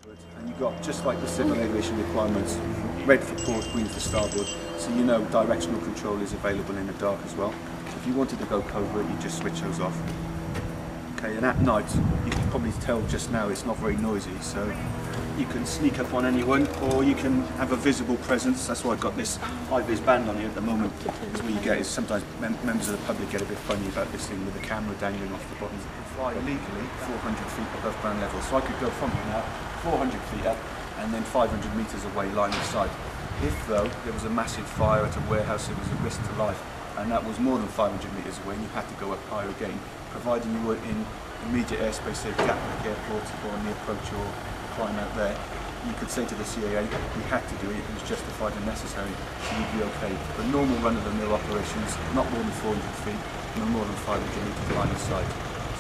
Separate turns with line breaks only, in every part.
And you've got, just like the civil aviation requirements, red for port, green for starboard, so you know directional control is available in the dark as well. So if you wanted to go covert, you just switch those off. Okay, and at night, you can probably tell just now it's not very noisy, so you can sneak up on anyone, or you can have a visible presence. That's why I've got this high-vis band on here at the moment. Because what you get is sometimes members of the public get a bit funny about this thing with the camera dangling off the bottom. You can fly illegally 400 feet above ground level, so I could go from here now 400 feet up and then 500 metres away line of sight. If though there was a massive fire at a warehouse, it was a risk to life, and that was more than 500 metres away and you had to go up higher again, providing you were in immediate airspace, say Gatwick Airport or on the approach or climb out there, you could say to the CAA, we had to do it, it was justified and necessary, so you'd be okay. But normal run-of-the-mill operations, not more than 400 feet, no more than 500 metres line of sight.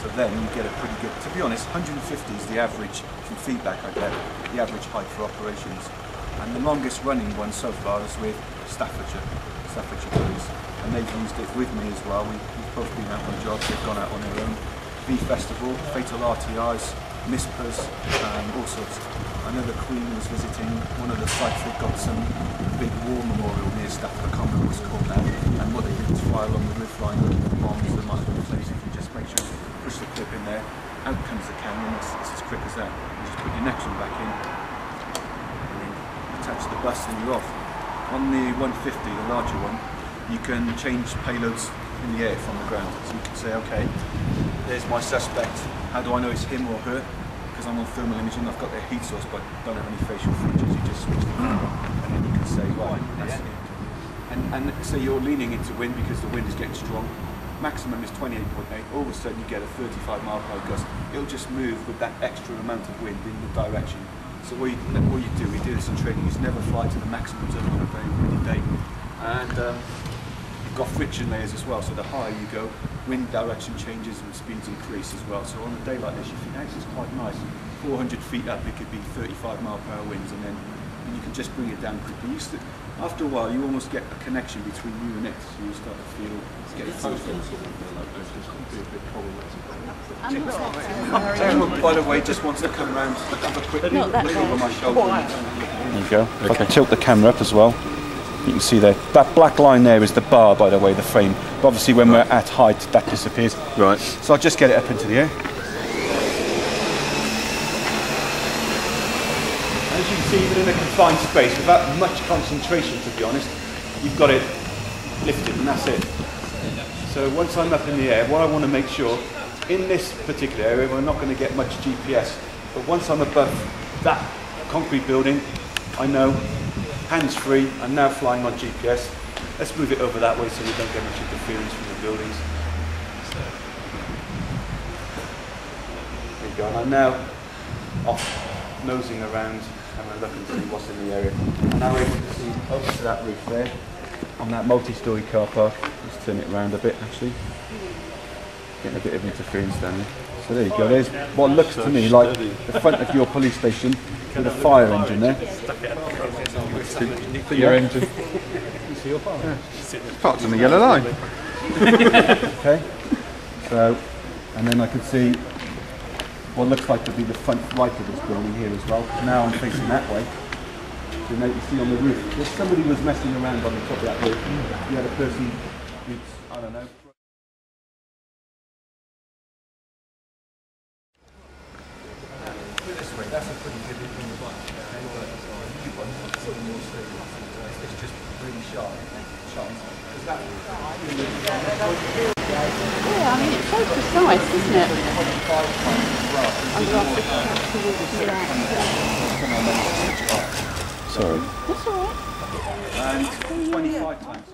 So then you get a pretty good, to be honest, 150 is the average, from feedback I get, the average height for operations. And the longest running one so far is with Staffordshire Police. And they've used it with me as well. We've both been out on jobs, they've gone out on their own. Bee Festival, Fatal RTIs, MISPAs, all sorts. I know the Queen was visiting one of the sites. They've got some big war memorial near Stafford, I can't remember what it's called now. And what they did was fire along the roof line with bombs that might have been placed. If you just make sure you push the clip in there, out comes the camera, and it's as quick as that. You just put your next one back in, and then attach the bus and you're off. On the 150, the larger one, you can change payloads in the air from the ground. So you can say, okay, there's my suspect. How do I know it's him or her? Because I'm on thermal imaging, I've got their heat source but don't have any facial features. You just switch the camera and then you can say, right, that's it. And say you're leaning into wind because the wind is getting strong. Maximum is 28.8. All of a sudden you get a 35 mile per hour gust. It'll just move with that extra amount of wind in the direction. So what you do, we do this in training, is never fly to the maximums of on a very windy day. And you've got friction layers as well, so the higher you go, wind direction changes and speeds increase as well. So on a day like this, you think, hey, this is quite nice. 400 feet up, it could be 35 mile per hour winds, and then you can just bring it down quickly. After a while, you almost get a connection between you and it, so you start to feel it's getting closer. By the way, just wants to come round, have a quick look over my shoulder. There you go. Okay. If I tilt the camera up as well, you can see there. That black line there is the bar, by the way, the frame. But obviously, when we're at height, that disappears. Right. So I'll just get it up into the air. As you can see, even in a confined space, without much concentration, to be honest, you've got it lifted, and that's it. So once I'm up in the air, what I want to make sure, in this particular area, we're not going to get much GPS. But once I'm above that concrete building, I know, hands-free, I'm now flying on GPS. Let's move it over that way so we don't get much interference from the buildings. There you go, and I'm now off, nosing around, having a look and see what's in the area. I'm now able to see over to that roof there, on that multi-storey car park. Let's turn it around a bit actually. Getting a bit of interference down there. So there you go, there's what looks to me like the front of your police station with a fire engine there. For your engine. You see your fire? Yeah.
Parked on the yellow line.
Okay, so, and then I can see what looks like to be the front right of this building here as well. Now I'm facing that way. So now you can see on the roof, if somebody was messing around on the top of that roof, you had a person who's, I don't know. This way, that's a pretty good hit in the bunch. It's just really sharp.
Yeah, I mean, it's so precise, isn't it?
Sorry.
That's all right.
And 25 times.